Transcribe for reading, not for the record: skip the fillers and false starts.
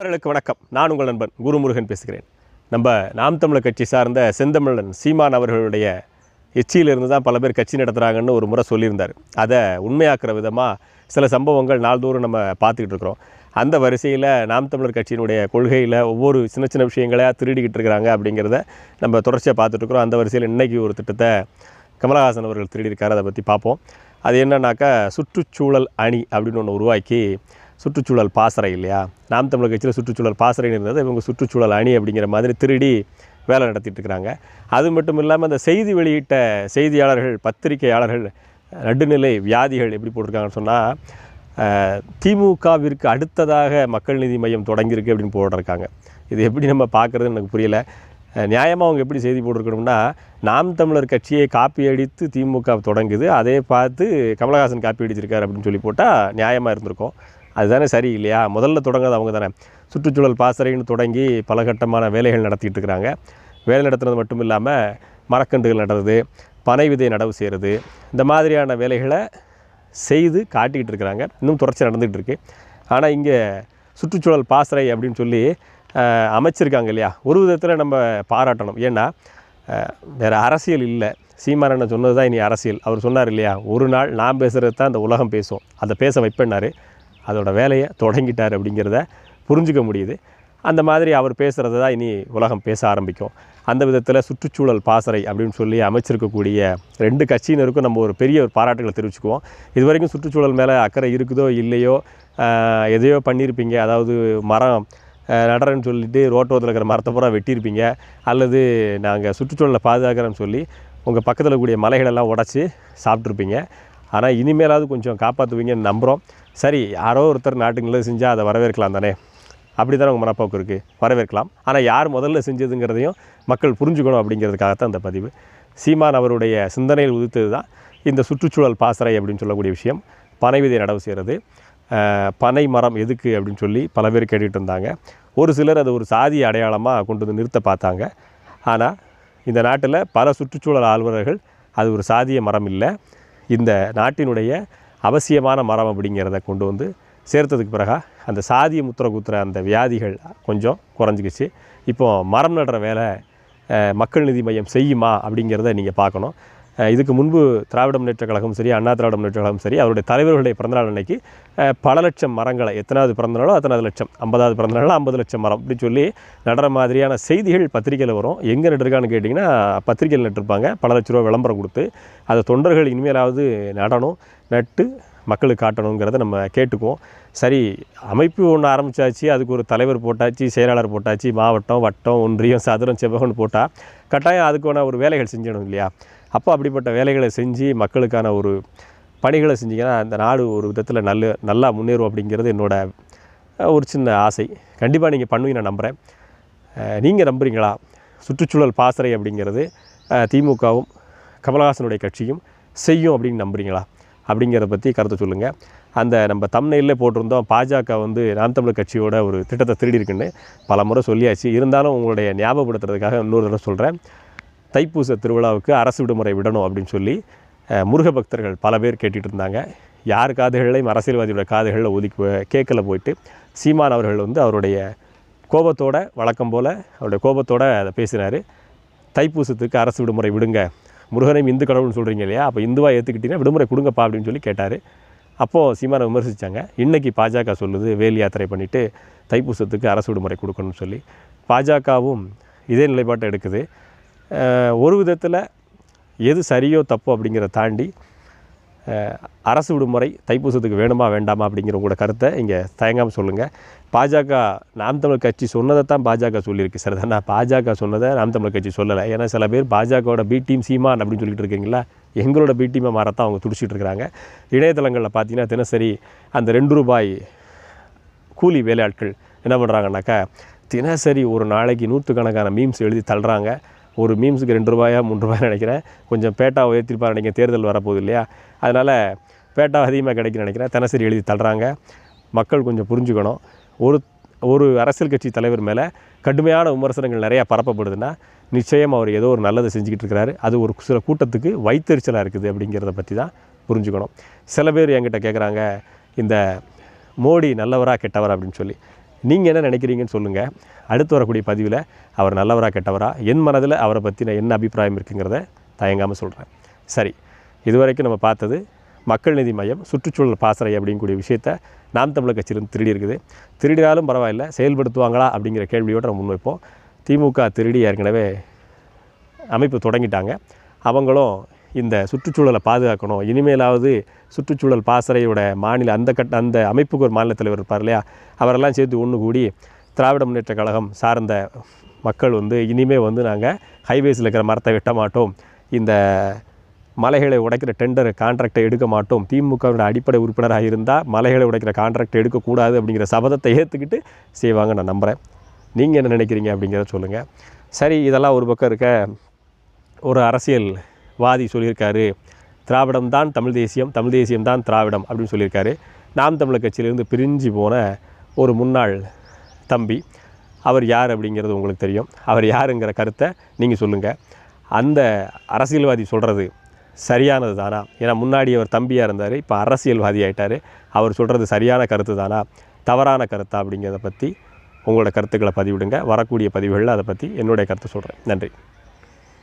அவர்களுக்கு வணக்கம். நான் உங்கள் நண்பன் குருமுருகன் பேசுகிறேன். நம்ம நாம் தமிழர் கட்சி சார்ந்த செந்தமிழன் சீமான் அவர்களுடைய எச்சியிலிருந்து தான் பல பேர் கட்சி நடத்துகிறாங்கன்னு ஒரு முறை சொல்லியிருந்தார். அதை உண்மையாக்குற விதமாக சில சம்பவங்கள் நாள்தோறும் நம்ம பார்த்துக்கிட்டு இருக்கிறோம். அந்த வரிசையில் நாம் தமிழர் கட்சியினுடைய கொள்கையில் ஒவ்வொரு சின்ன சின்ன விஷயங்களையாக திருடிக்கிட்டு இருக்கிறாங்க அப்படிங்கிறத நம்ம தொடர்ச்சியாக பார்த்துட்ருக்குறோம். அந்த வரிசையில் இன்றைக்கி ஒரு திட்டத்தை கமலஹாசன் அவர்கள் திருடியிருக்காரு. அதை பற்றி பார்ப்போம். அது என்னன்னாக்கா சுற்றுச்சூழல் அணி அப்படின்னு ஒன்று உருவாக்கி சுற்றுச்சூழல் பாசறை இல்லையா, நாம் தமிழர் கட்சியில் சுற்றுச்சூழல் பாசறைன்னு இருந்தது, இவங்க சுற்றுச்சூழல் அணி அப்படிங்கிற மாதிரி திருடி வேலை நடத்திட்டு இருக்கிறாங்க. அது மட்டும் இல்லாமல் அந்த செய்தி வெளியிட்ட செய்தியாளர்கள் பத்திரிகையாளர்கள் நடுநிலை வியாதிகள் எப்படி போட்டிருக்காங்கன்னு சொன்னால் திமுகவிற்கு அடுத்ததாக மக்கள் நீதி மையம் தொடங்கியிருக்கு அப்படின்னு போட்டிருக்காங்க. இது எப்படி நம்ம பார்க்குறதுன்னு எனக்கு புரியலை. நியாயமாக அவங்க எப்படி செய்தி போட்டிருக்கணும்னா, நாம் தமிழர் கட்சியை காப்பி அடித்து திமுக தொடங்குது, அதே பார்த்து கமலஹாசன் காப்பி அடிச்சிருக்காரு அப்படின்னு சொல்லி போட்டால் நியாயமாக இருந்திருக்கும். அதுதானே சரி இல்லையா? முதல்ல தொடங்குறது அவங்க தானே. சுற்றுச்சூழல் பாசறைன்னு தொடங்கி பல கட்டமான வேலைகள் நடத்திட்டு இருக்கிறாங்க. வேலை நடத்துறது மட்டும் இல்லாமல் மரக்கன்றுகள் நடுறது, பனை விதை நடவு செய்கிறது, இந்த மாதிரியான வேலைகளை செய்து காட்டிக்கிட்டு இருக்கிறாங்க. இன்னும் தொடர்ச்சி நடந்துகிட்டு இருக்குது. ஆனால் இங்கே சுற்றுச்சூழல் பாசறை அப்படின்னு சொல்லி அமைச்சிருக்காங்க இல்லையா, ஒரு விதத்தில் நம்ம பாராட்டணும். ஏன்னா வேறு அரசியல் இல்லை. சீமானண்ணன் சொன்னது தான் இனி அரசியல். அவர் சொன்னார் இல்லையா, ஒரு நாள் நான் பேசுகிறது தான் இந்த உலகம் பேசும், அதை பேச வைப்பேன்னாரு. அதோட வேலையை தொடங்கிட்டார் அப்படிங்கிறத புரிஞ்சிக்க முடியுது. அந்த மாதிரி அவர் பேசுகிறது தான் இனி உலகம் பேச ஆரம்பிக்கும். அந்த விதத்தில் சுற்றுச்சூழல் பாசறை அப்படின்னு சொல்லி அமைச்சிருக்கக்கூடிய ரெண்டு கட்சியினருக்கும் நம்ம ஒரு பெரிய ஒரு பாராட்டுகளை தெரிவிச்சுக்குவோம். இது வரைக்கும் சுற்றுச்சூழல் மேலே அக்கறை இருக்குதோ இல்லையோ, எதையோ பண்ணியிருப்பீங்க. அதாவது மரம் நடறன்னு சொல்லிட்டு ரோட்டோரத்தில் இருக்கிற மரத்தை பூரா வெட்டியிருப்பீங்க, அல்லது நாங்கள் சுற்றுச்சூழலை பாதுகாக்கிறோன்னு சொல்லி உங்கள் பக்கத்தில் கூடிய மலைகளெல்லாம் உடச்சி சாப்பிட்ருப்பீங்க. ஆனால் இனிமேலாவது கொஞ்சம் காப்பாற்றுவீங்கன்னு நம்புகிறோம். சரி, யாரோ ஒருத்தர் நாட்டுக்கு நல்லது செஞ்சால் அதை வரவேற்கலாம் தானே, அப்படி தானே உங்கள் மனப்போக்கு இருக்குது, வரவேற்கலாம். ஆனால் யார் முதல்ல செஞ்சதுங்கிறதையும் மக்கள் புரிஞ்சுக்கணும் அப்படிங்கிறதுக்காகத்தான் அந்த பதிவு. சீமான் அவருடைய சிந்தனையில் உதித்தது தான் இந்த சுற்றுச்சூழல் பாசறை அப்படின்னு சொல்லக்கூடிய விஷயம். பனை விதை நடவு செய்கிறது, பனை மரம் எதுக்கு அப்படின்னு சொல்லி பல பேர் கேட்டுகிட்டு இருந்தாங்க. ஒரு சிலர் அது ஒரு சாதி அடையாளமாக கொண்டு வந்து நிறுத்த பார்த்தாங்க. ஆனால் இந்த நாட்டில் பல சுற்றுச்சூழல் ஆர்வலர்கள் அது ஒரு சாதிய மரம் இல்லை, இந்த நாட்டினுடைய அவசியமான மரம் அப்படிங்கிறத கொண்டு வந்து சேர்த்ததுக்கு பிறகு அந்த சாதிய முத்திரை குத்துற அந்த வியாதிகள் கொஞ்சம் குறைஞ்சிக்கிச்சு. இப்போது மரம் நடுற வேலை மக்கள் நீதி மையம் செய்யுமா அப்படிங்கிறத நீங்கள் பார்க்கணும். இதுக்கு முன்பு திராவிட முன்னேற்றக் கழகம் சரி, அண்ணா திராவிட முன்னேற்றக் கழகம் சரி, அவருடைய தலைவர்களுடைய பிறந்தநாள் அன்னைக்கு பல லட்சம் மரங்களை, எத்தனாவது பிறந்தநாளோ அத்தனாவது லட்சம், 50வது பிறந்தநாளோ 50 லட்சம் மரம் இப்படி சொல்லி நடுற மாதிரியான செய்திகள் பத்திரிகையில் வரும். எங்கே நட்டுருக்கான்னு கேட்டிங்கன்னா பத்திரிகையில் நட்டுருப்பாங்க. பல லட்ச ரூபா விளம்பரம் கொடுத்து அதை தொண்டர்கள் இனிமேலாவது நடணும், நட்டு மக்களுக்கு காட்டணுங்கிறத நம்ம கேட்டுக்குவோம். சரி, அமைப்பு ஒன்று ஆரம்பித்தாச்சு, அதுக்கு ஒரு தலைவர் போட்டாச்சு, செயலாளர் போட்டாச்சு, மாவட்டம் வட்டம் ஒன்றியம் சதுரம் செவ்வகம்னு போட்டால் கட்டாயம் அதுக்கான ஒரு வேலைகள் செஞ்சிடணும் இல்லையா? அப்போ அப்படிப்பட்ட வேலைகளை செஞ்சு மக்களுக்கான ஒரு பணிகளை செஞ்சிங்கன்னா அந்த நாடு ஒரு விதத்தில் நல்லா முன்னேறும் அப்படிங்கிறது என்னோட ஒரு சின்ன ஆசை. கண்டிப்பாக நீங்கள் பண்ணுவீங்க, நான் நம்புகிறேன். நீங்கள் நம்புறீங்களா? சுற்றுச்சூழல் பாசறை அப்படிங்கிறது திமுகவும் கமலஹாசனுடைய கட்சியும் செய்யும் அப்படின்னு நம்புறீங்களா அப்படிங்கிறத பற்றி கருத்தை சொல்லுங்கள். அந்த நம்ம தம்ப்நெயில்லே போட்டிருந்தோம், பாஜக வந்து நாம் தமிழர் கட்சியோட ஒரு திட்டத்தை திருடி இருக்குன்னு பல முறை சொல்லியாச்சு. இருந்தாலும் உங்களுடைய ஞாபகப்படுத்துறதுக்காக இன்னொரு தடவை சொல்கிறேன். தைப்பூச திருவிழாவுக்கு அரசு விடுமுறை விடணும் அப்படின்னு சொல்லி முருக பக்தர்கள் பல பேர் கேட்டுகிட்டு இருந்தாங்க. யார் காதுகளையும் அரசியல்வாதியோட காதுகளில் ஒதுக்கி கேட்கல போயிட்டு சீமான் அவர்கள் வந்து அவருடைய கோபத்தோட, வழக்கம் போல் அவருடைய கோபத்தோடு அதை பேசினார். தைப்பூசத்துக்கு அரசு விடுமுறை விடுங்க, முருகனையும் இந்து கடவுள்னு சொல்கிறீங்க இல்லையா, அப்போ இந்துவாக ஏற்றுக்கிட்டீங்கன்னா விடுமுறை கொடுங்கப்பா அப்படின்னு சொல்லி கேட்டார். அப்போது சீமானை விமர்சித்தாங்க. இன்றைக்கி பாஜக சொல்லுது வேல் யாத்திரை பண்ணிவிட்டு தைப்பூசத்துக்கு அரசு விடுமுறை கொடுக்கணும்னு சொல்லி. பாஜகவும் இதே நிலைப்பாட்டை எடுக்குது. ஒரு விதத்தில் எது சரியோ தப்போ அப்படிங்கிறத தாண்டி அரசு விடுமுறை தைப்பூசத்துக்கு வேணுமா வேண்டாமா அப்படிங்கிற உங்களோட கருத்தை இங்கே தயங்காமல் சொல்லுங்கள். பாஜக நாம் தமிழர் கட்சி சொன்னதை தான் பாஜக சொல்லியிருக்கு. சார் தானே, பாஜக சொன்னதை நாம் தமிழர் கட்சி சொல்லலை. ஏன்னா சில பேர் பாஜகவோட பி டீம் சீமான் அப்படின்னு சொல்லிட்டு இருக்கீங்களா, எங்களோட பி டீமை மாறத்தான் அவங்க துடிச்சிட்டு இருக்கிறாங்க. இணையதளங்களில் பார்த்தீங்கன்னா தினசரி அந்த 2 ரூபாய் கூலி வேலையாட்கள் என்ன பண்ணுறாங்கன்னாக்கா, தினசரி ஒரு நாளைக்கு நூற்றுக்கணக்கான மீம்ஸ் எழுதி தள்ளுறாங்க. ஒரு மீம்ஸுக்கு 2 ரூபாயா 3 ரூபாய் நினைக்கிறேன். கொஞ்சம் பேட்டாவை உயர்த்திருப்பார் நினைக்கிறேன், தேர்தல் வரப்போகுது இல்லையா, அதனால் பேட்டா அதிகமாக கிடைக்குன்னு நினைக்கிறேன். தினசரி எழுதி தள்ளுறாங்க. மக்கள் கொஞ்சம் புரிஞ்சுக்கணும். ஒரு அரசியல் கட்சி தலைவர் மேலே கடுமையான விமர்சனங்கள் நிறையா பரப்பப்படுதுன்னா நிச்சயம் அவர் ஏதோ ஒரு நல்லதை செஞ்சுக்கிட்டு இருக்கிறாரு. அது ஒரு சில கூட்டத்துக்கு வைத்தறிச்சலாக இருக்குது அப்படிங்கிறத பற்றி தான் புரிஞ்சுக்கணும். சில பேர் என்கிட்ட கேட்குறாங்க, இந்த மோடி நல்லவரா கெட்டவரா அப்படின்னு சொல்லி. நீங்கள் என்ன நினைக்கிறீங்கன்னு சொல்லுங்கள். அடுத்து வரக்கூடிய பதிவில் அவர் நல்லவரா கெட்டவரா, என் மனதில் அவரை பற்றின என்ன அபிப்பிராயம் இருக்குங்கிறத தயங்காமல் சொல்கிறேன். சரி, இதுவரைக்கும் நம்ம பார்த்தது மக்கள் நீதி மையம் சுற்றுச்சூழல் பாசறை அப்படிங்கக்கூடிய விஷயத்தை நாம் தமிழர் கட்சியிலிருந்து திருடி இருக்குது. திருடினாலும் பரவாயில்ல, செயல்படுத்துவாங்களா அப்படிங்கிற கேள்வியோடு நம்ம முன்வைப்போம். திமுக திருடி ஏற்கனவே அமைப்பு தொடங்கிட்டாங்க. அவங்களும் இந்த சுற்றுச்சூழலை பாதுகாக்கணும், இனிமேலாவது சுற்றுச்சூழல் பாசறையோட மாநில அந்த அமைப்புக்கு ஒரு மாநில தலைவர் இருப்பார் இல்லையா, அவரெல்லாம் சேர்த்து ஒன்று கூடி திராவிட முன்னேற்ற கழகம் சார்ந்த மக்கள் இனிமேல் நாங்கள் ஹைவேஸில் இருக்கிற மரத்தை வெட்ட மாட்டோம், இந்த மலைகளை உடைக்கிற டெண்டர் கான்ட்ராக்டை எடுக்க மாட்டோம், திமுகவோட அடிப்படை உறுப்பினராக இருந்தால் மலைகளை உடைக்கிற கான்ட்ராக்டை எடுக்கக்கூடாது அப்படிங்கிற சபதத்தை ஏற்றுக்கிட்டு செய்வாங்க நான் நம்புகிறேன். நீங்கள் என்ன நினைக்கிறீங்க அப்படிங்கிறத சொல்லுங்கள். சரி, இதெல்லாம் ஒரு பக்கம் இருக்க, ஒரு அரசியல்வாதி சொல்லியிருக்காரு திராவிடம் தான் தமிழ் தேசியம், தமிழ் தேசியம் தான் திராவிடம் அப்படின்னு சொல்லியிருக்காரு. நாம் தமிழர் கட்சியிலேருந்து பிரிஞ்சு போன ஒரு முன்னாள் தம்பி, அவர் யார் அப்படிங்கிறது உங்களுக்கு தெரியும். அவர் யாருங்கிற கருத்தை நீங்கள் சொல்லுங்கள். அந்த அரசியல்வாதி சொல்கிறது சரியானது தானா? ஏன்னா முன்னாடி அவர் தம்பியாக இருந்தார், இப்போ அரசியல்வாதி ஆகிட்டார். அவர் சொல்கிறது சரியான கருத்து தானா, தவறான கருத்தா அப்படிங்கிறத பற்றி உங்களோட கருத்துக்களை பதிவிடுங்க. வரக்கூடிய பதிவுகளில் அதை பற்றி என்னுடைய கருத்தை சொல்கிறேன். நன்றி.